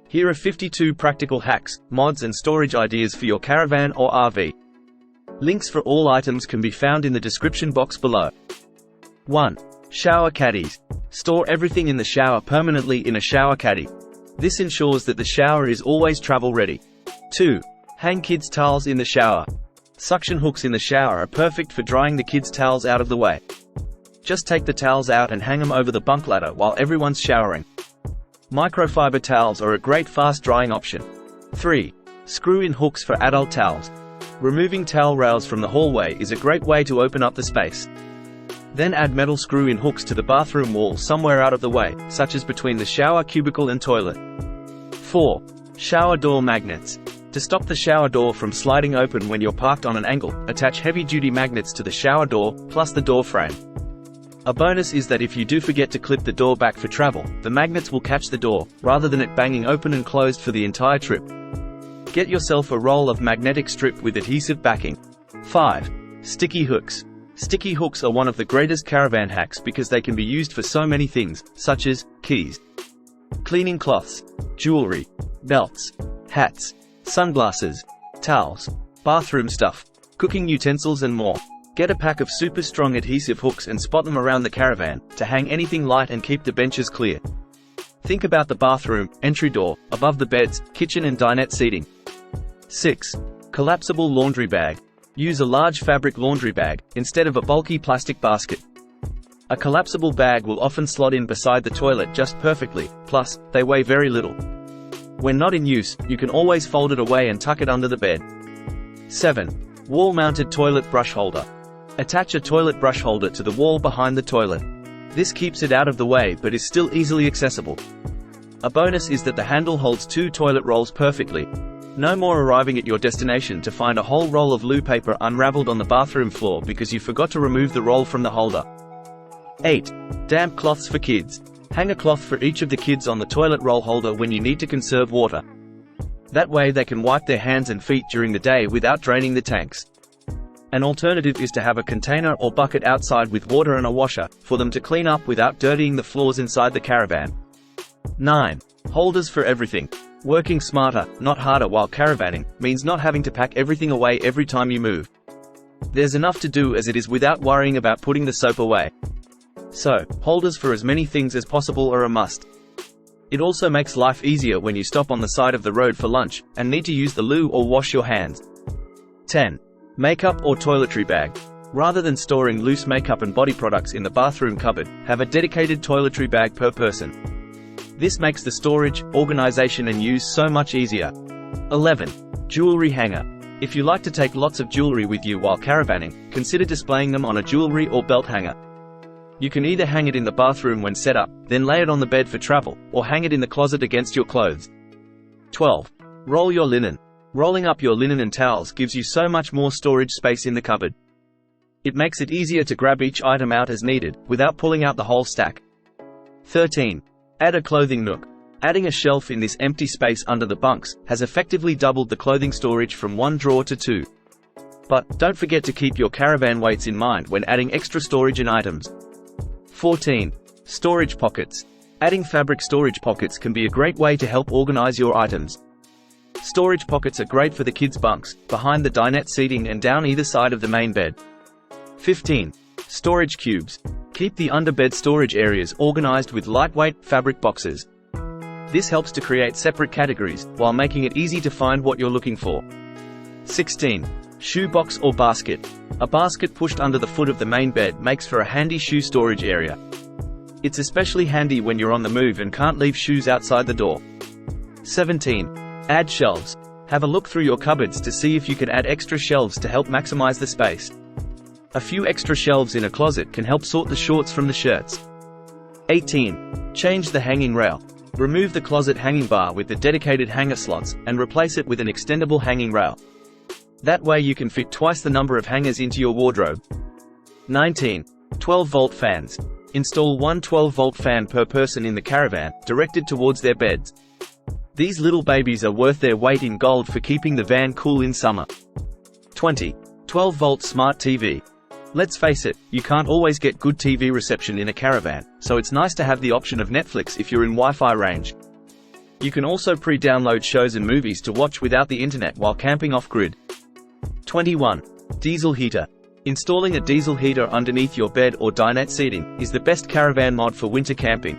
Here are 52 practical hacks, mods and storage ideas for your caravan or RV. Links for all items can be found in the description box below. 1. Shower caddies. Store everything in the shower permanently in a shower caddy. This ensures that the shower is always travel ready. 2. Hang kids' towels in the shower. Suction hooks in the shower are perfect for drying the kids' towels out of the way. Just take the towels out and hang them over the bunk ladder while everyone's showering. Microfiber towels are a great fast drying option. 3. Screw-in hooks for adult towels. Removing towel rails from the hallway is a great way to open up the space. Then add metal screw-in hooks to the bathroom wall somewhere out of the way, such as between the shower cubicle and toilet. 4. Shower door magnets. To stop the shower door from sliding open when you're parked on an angle, attach heavy-duty magnets to the shower door, plus the door frame. A bonus is that if you do forget to clip the door back for travel, the magnets will catch the door, rather than it banging open and closed for the entire trip. Get yourself a roll of magnetic strip with adhesive backing. 5. Sticky hooks. Sticky hooks are one of the greatest caravan hacks because they can be used for so many things, such as keys, cleaning cloths, jewelry, belts, hats, sunglasses, towels, bathroom stuff, cooking utensils and more. Get a pack of super strong adhesive hooks and spot them around the caravan, to hang anything light and keep the benches clear. Think about the bathroom, entry door, above the beds, kitchen and dinette seating. 6. Collapsible laundry bag. Use a large fabric laundry bag, instead of a bulky plastic basket. A collapsible bag will often slot in beside the toilet just perfectly, plus, they weigh very little. When not in use, you can always fold it away and tuck it under the bed. 7. Wall-mounted toilet brush holder. Attach a toilet brush holder to the wall behind the toilet. This keeps it out of the way but is still easily accessible. A bonus is that the handle holds 2 toilet rolls perfectly. No more arriving at your destination to find a whole roll of loo paper unraveled on the bathroom floor because you forgot to remove the roll from the holder. 8. Damp cloths for kids. Hang a cloth for each of the kids on the toilet roll holder when you need to conserve water. That way they can wipe their hands and feet during the day without draining the tanks. An alternative is to have a container or bucket outside with water and a washer, for them to clean up without dirtying the floors inside the caravan. 9. Holders for everything. Working smarter, not harder while caravanning, means not having to pack everything away every time you move. There's enough to do as it is without worrying about putting the soap away. So, holders for as many things as possible are a must. It also makes life easier when you stop on the side of the road for lunch, and need to use the loo or wash your hands. 10. Makeup or toiletry bag. Rather than storing loose makeup and body products in the bathroom cupboard, have a dedicated toiletry bag per person. This makes the storage, organization and use so much easier. 11. Jewelry hanger. If you like to take lots of jewelry with you while caravanning, consider displaying them on a jewelry or belt hanger. You can either hang it in the bathroom when set up, then lay it on the bed for travel, or hang it in the closet against your clothes. 12. Roll your linen. Rolling up your linen and towels gives you so much more storage space in the cupboard. It makes it easier to grab each item out as needed, without pulling out the whole stack. 13. Add a clothing nook. Adding a shelf in this empty space under the bunks has effectively doubled the clothing storage from 1 drawer to 2. But don't forget to keep your caravan weights in mind when adding extra storage and items. 14. Storage pockets. Adding fabric storage pockets can be a great way to help organize your items. Storage pockets are great for the kids' bunks, behind the dinette seating and down either side of the main bed. 15. Storage cubes. Keep the underbed storage areas organized with lightweight, fabric boxes. This helps to create separate categories, while making it easy to find what you're looking for. 16. Shoe box or basket. A basket pushed under the foot of the main bed makes for a handy shoe storage area. It's especially handy when you're on the move and can't leave shoes outside the door. 17. Add shelves. Have a look through your cupboards to see if you can add extra shelves to help maximize the space. A few extra shelves in a closet can help sort the shorts from the shirts. 18. Change the hanging rail. Remove the closet hanging bar with the dedicated hanger slots, and replace it with an extendable hanging rail. That way you can fit twice the number of hangers into your wardrobe. 19. 12-volt fans. Install one 12-volt fan per person in the caravan, directed towards their beds. These little babies are worth their weight in gold for keeping the van cool in summer. 20. 12-volt smart TV. Let's face it, you can't always get good TV reception in a caravan, so it's nice to have the option of Netflix if you're in Wi-Fi range. You can also pre-download shows and movies to watch without the internet while camping off-grid. 21. Diesel heater. Installing a diesel heater underneath your bed or dinette seating is the best caravan mod for winter camping.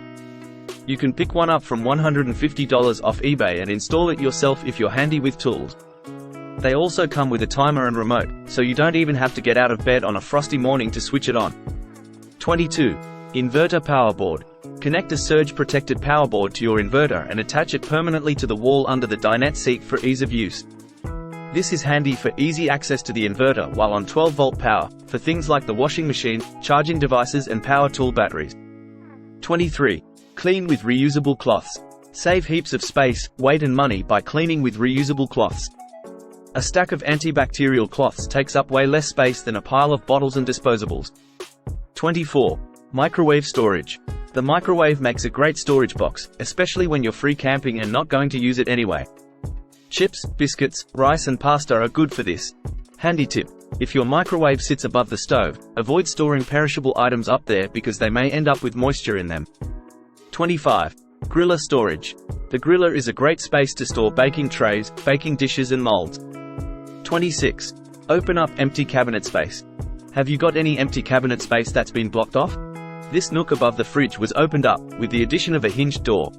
You can pick one up from $150 off eBay and install it yourself if you're handy with tools. They also come with a timer and remote, so you don't even have to get out of bed on a frosty morning to switch it on. 22. Inverter power board. Connect a surge-protected power board to your inverter and attach it permanently to the wall under the dinette seat for ease of use. This is handy for easy access to the inverter while on 12-volt power, for things like the washing machine, charging devices and power tool batteries. 23. Clean with reusable cloths. Save heaps of space, weight and money by cleaning with reusable cloths. A stack of antibacterial cloths takes up way less space than a pile of bottles and disposables. 24. Microwave storage. The microwave makes a great storage box, especially when you're free camping and not going to use it anyway. Chips, biscuits, rice and pasta are good for this. Handy tip: if your microwave sits above the stove, avoid storing perishable items up there because they may end up with moisture in them. 25. Griller storage. The griller is a great space to store baking trays, baking dishes and molds. 26. Open up empty cabinet space. Have you got any empty cabinet space that's been blocked off? This nook above the fridge was opened up, with the addition of a hinged door.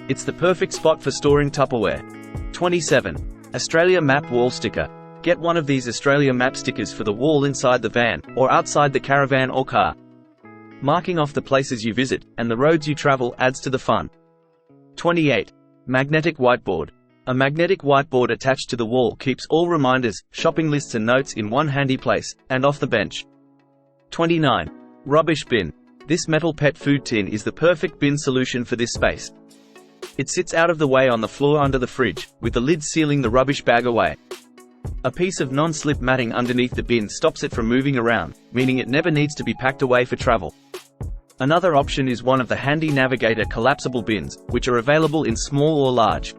It's the perfect spot for storing Tupperware. 27. Australia map wall sticker. Get one of these Australia map stickers for the wall inside the van, or outside the caravan or car. Marking off the places you visit, and the roads you travel adds to the fun. 28. Magnetic whiteboard. A magnetic whiteboard attached to the wall keeps all reminders, shopping lists and notes in one handy place, and off the bench. 29. Rubbish bin. This metal pet food tin is the perfect bin solution for this space. It sits out of the way on the floor under the fridge, with the lid sealing the rubbish bag away. A piece of non-slip matting underneath the bin stops it from moving around, meaning it never needs to be packed away for travel. Another option is one of the handy Navigator collapsible bins, which are available in small or large.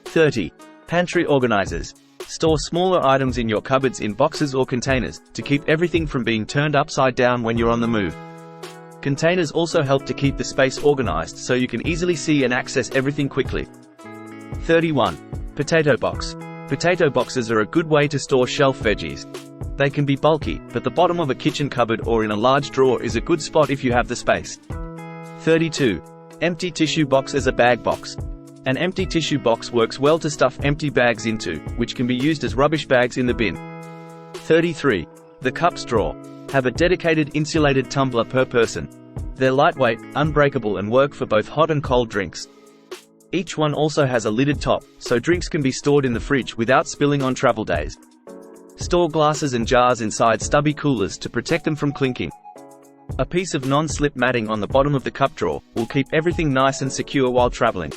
30. Pantry organizers. Store smaller items in your cupboards in boxes or containers, to keep everything from being turned upside down when you're on the move. Containers also help to keep the space organized so you can easily see and access everything quickly. 31. Potato box. Potato boxes are a good way to store shelf veggies. They can be bulky, but the bottom of a kitchen cupboard or in a large drawer is a good spot if you have the space. 32. Empty tissue box as a bag box. An empty tissue box works well to stuff empty bags into, which can be used as rubbish bags in the bin. 33. The cup straw. Have a dedicated insulated tumbler per person. They're lightweight, unbreakable and work for both hot and cold drinks. Each one also has a lidded top, so drinks can be stored in the fridge without spilling on travel days. Store glasses and jars inside stubby coolers to protect them from clinking. A piece of non-slip matting on the bottom of the cup drawer will keep everything nice and secure while traveling.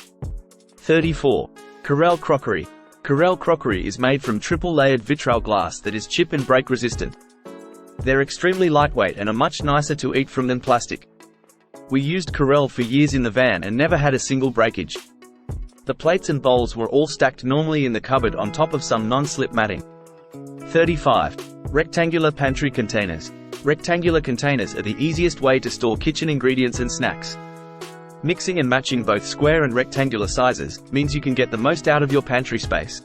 34. Caravan crockery. Caravan crockery is made from triple-layered vitrile glass that is chip and break resistant. They're extremely lightweight and are much nicer to eat from than plastic. We used Caravan for years in the van and never had a single breakage. The plates and bowls were all stacked normally in the cupboard on top of some non-slip matting. 35. Rectangular pantry containers. Rectangular containers are the easiest way to store kitchen ingredients and snacks. Mixing and matching both square and rectangular sizes means you can get the most out of your pantry space.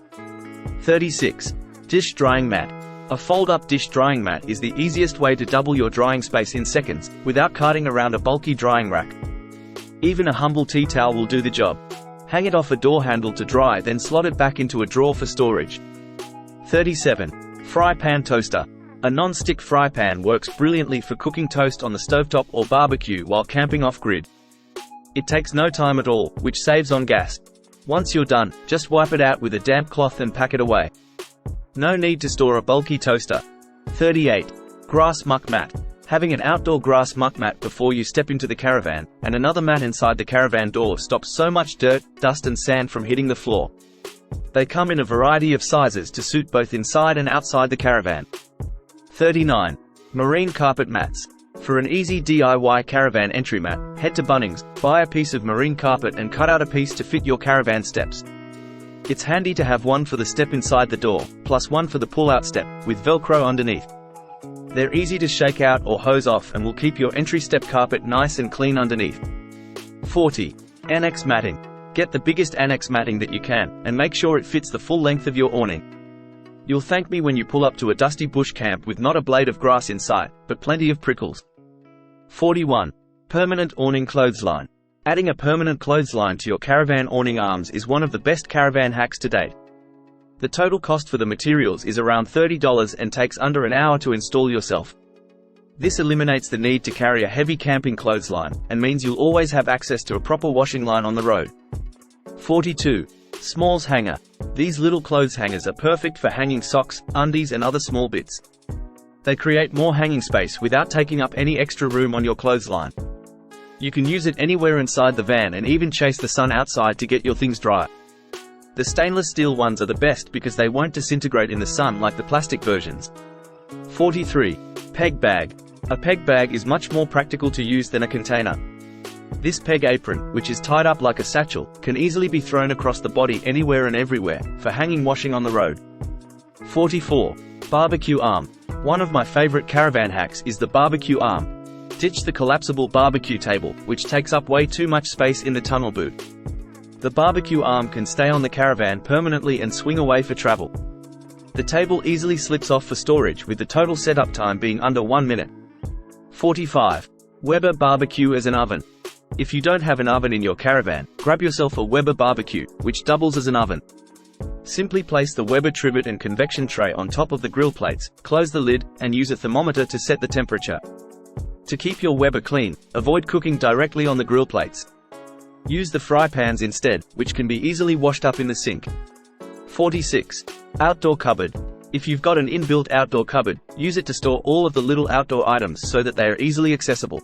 36. Dish drying mat. A fold-up dish drying mat is the easiest way to double your drying space in seconds, without carting around a bulky drying rack. Even a humble tea towel will do the job. Hang it off a door handle to dry, then slot it back into a drawer for storage. 37. Fry pan toaster. A non-stick fry pan works brilliantly for cooking toast on the stovetop or barbecue while camping off-grid. It takes no time at all, which saves on gas. Once you're done, just wipe it out with a damp cloth and pack it away. No need to store a bulky toaster. 38. Grass muck mat. Having an outdoor grass muck mat before you step into the caravan, and another mat inside the caravan door stops so much dirt, dust and sand from hitting the floor. They come in a variety of sizes to suit both inside and outside the caravan. 39. Marine carpet mats. For an easy DIY caravan entry mat, head to Bunnings, buy a piece of marine carpet and cut out a piece to fit your caravan steps. It's handy to have one for the step inside the door, plus one for the pull-out step, with Velcro underneath. They're easy to shake out or hose off and will keep your entry step carpet nice and clean underneath. 40. Annex matting. Get the biggest annex matting that you can, and make sure it fits the full length of your awning. You'll thank me when you pull up to a dusty bush camp with not a blade of grass in sight, but plenty of prickles. 41. Permanent awning clothesline. Adding a permanent clothesline to your caravan awning arms is one of the best caravan hacks to date. The total cost for the materials is around $30 and takes under an hour to install yourself. This eliminates the need to carry a heavy camping clothesline, and means you'll always have access to a proper washing line on the road. 42. Smalls hanger. These little clothes hangers are perfect for hanging socks, undies and other small bits. They create more hanging space without taking up any extra room on your clothesline. You can use it anywhere inside the van and even chase the sun outside to get your things dry. The stainless steel ones are the best because they won't disintegrate in the sun like the plastic versions. 43. Peg bag. A peg bag is much more practical to use than a container. This peg apron, which is tied up like a satchel, can easily be thrown across the body anywhere and everywhere, for hanging washing on the road. 44. Barbecue arm. One of my favorite caravan hacks is the barbecue arm. Ditch the collapsible barbecue table, which takes up way too much space in the tunnel boot. The barbecue arm can stay on the caravan permanently and swing away for travel. The table easily slips off for storage, with the total setup time being under 1 minute. 45. Weber barbecue as an oven. If you don't have an oven in your caravan, grab yourself a Weber barbecue, which doubles as an oven. Simply place the Weber trivet and convection tray on top of the grill plates, close the lid, and use a thermometer to set the temperature. To keep your Weber clean, avoid cooking directly on the grill plates. Use the fry pans instead, which can be easily washed up in the sink. 46. Outdoor cupboard. If you've got an inbuilt outdoor cupboard, use it to store all of the little outdoor items so that they are easily accessible.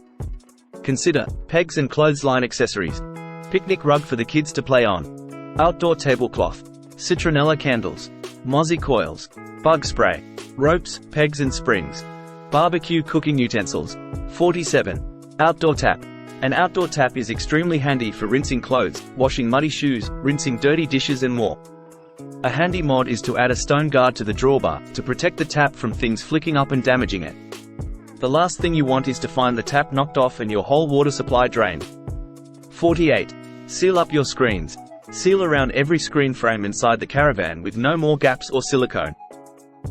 Consider pegs and clothesline accessories, picnic rug for the kids to play on, outdoor tablecloth, citronella candles, mozzie coils, bug spray, ropes, pegs and springs, barbecue cooking utensils. 47. Outdoor tap. An outdoor tap is extremely handy for rinsing clothes, washing muddy shoes, rinsing dirty dishes and more. A handy mod is to add a stone guard to the drawbar, to protect the tap from things flicking up and damaging it. The last thing you want is to find the tap knocked off and your whole water supply drained. 48. Seal up your screens. Seal around every screen frame inside the caravan with no more gaps or silicone.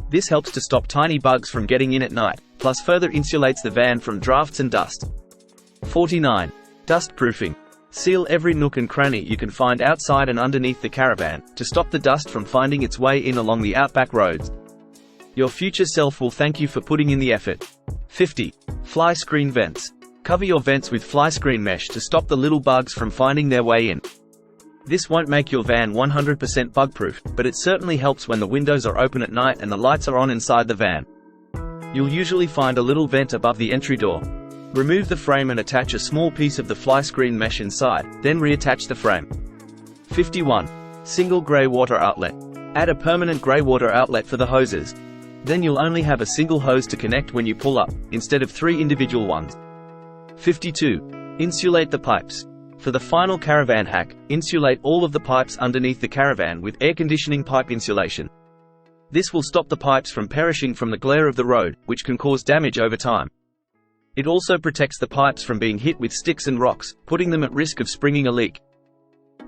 This helps to stop tiny bugs from getting in at night, plus further insulates the van from drafts and dust. 49. Dust proofing. Seal every nook and cranny you can find outside and underneath the caravan, to stop the dust from finding its way in along the outback roads. Your future self will thank you for putting in the effort. 50. Fly screen vents. Cover your vents with fly screen mesh to stop the little bugs from finding their way in. This won't make your van 100% bug-proof, but it certainly helps when the windows are open at night and the lights are on inside the van. You'll usually find a little vent above the entry door. Remove the frame and attach a small piece of the fly screen mesh inside, then reattach the frame. 51. Single grey water outlet. Add a permanent grey water outlet for the hoses. Then you'll only have a single hose to connect when you pull up, instead of 3 individual ones. 52. Insulate the pipes. For the final caravan hack, insulate all of the pipes underneath the caravan with air conditioning pipe insulation. This will stop the pipes from perishing from the glare of the road, which can cause damage over time. It also protects the pipes from being hit with sticks and rocks, putting them at risk of springing a leak.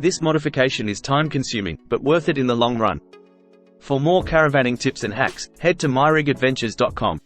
This modification is time-consuming, but worth it in the long run. For more caravanning tips and hacks, head to myrigadventures.com.